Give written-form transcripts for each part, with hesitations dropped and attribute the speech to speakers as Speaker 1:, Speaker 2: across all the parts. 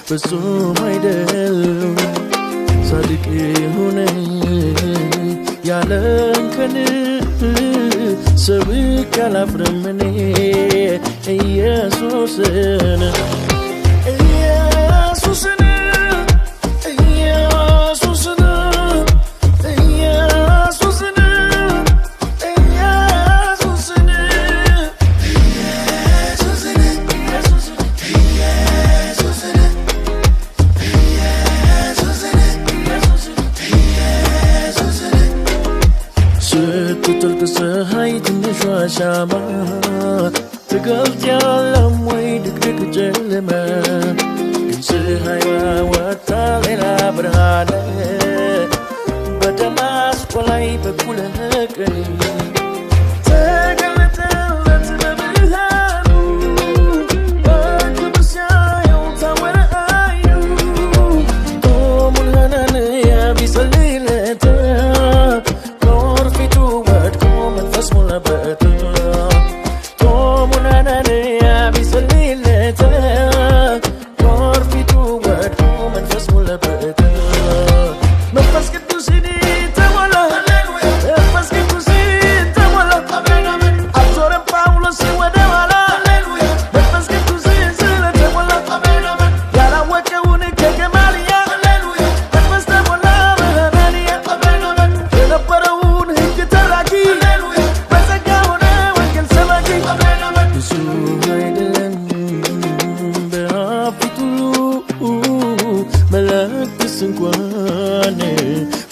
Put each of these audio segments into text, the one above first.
Speaker 1: ፍጹም አይደለም ጻድቅ የሆነ ያለንከን ሰብክ አላፍርም እኔ ኢየሱስን ፀሐይ ትንሿ ሻማ ትገልጫለህ ወይ ድቅድቅ ጨለማ ግን ፀሐይዋ ወጥታ ሌላ ብርሃን በደማስቆ ላይ በኩለ ቀን ተገለጠለት በብርሃኑ በክብር ሲያየው ታወረ አየው ቆሙን ሐናንያ ቢጸልይለት እንኳን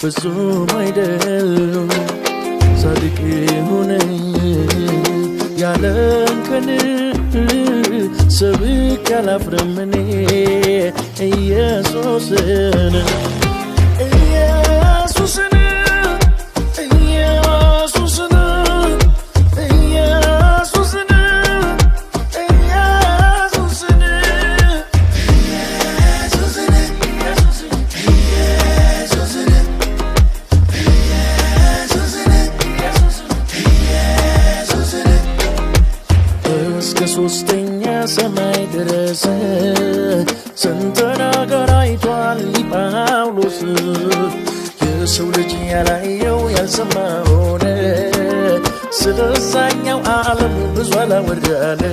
Speaker 1: ፍጹም አይደለም ጻድቅ የሆነ ያለንከን ሰብክ አላፍርም እኔ ኢየሱስን ሶስተኛ ሰማይ ድረስ ስንተናገር አይቷል ጳውሎስ የሰው ልጅ ያላየው ያልሰማው ስለዛኛው ዓለም ብዙ አላወራን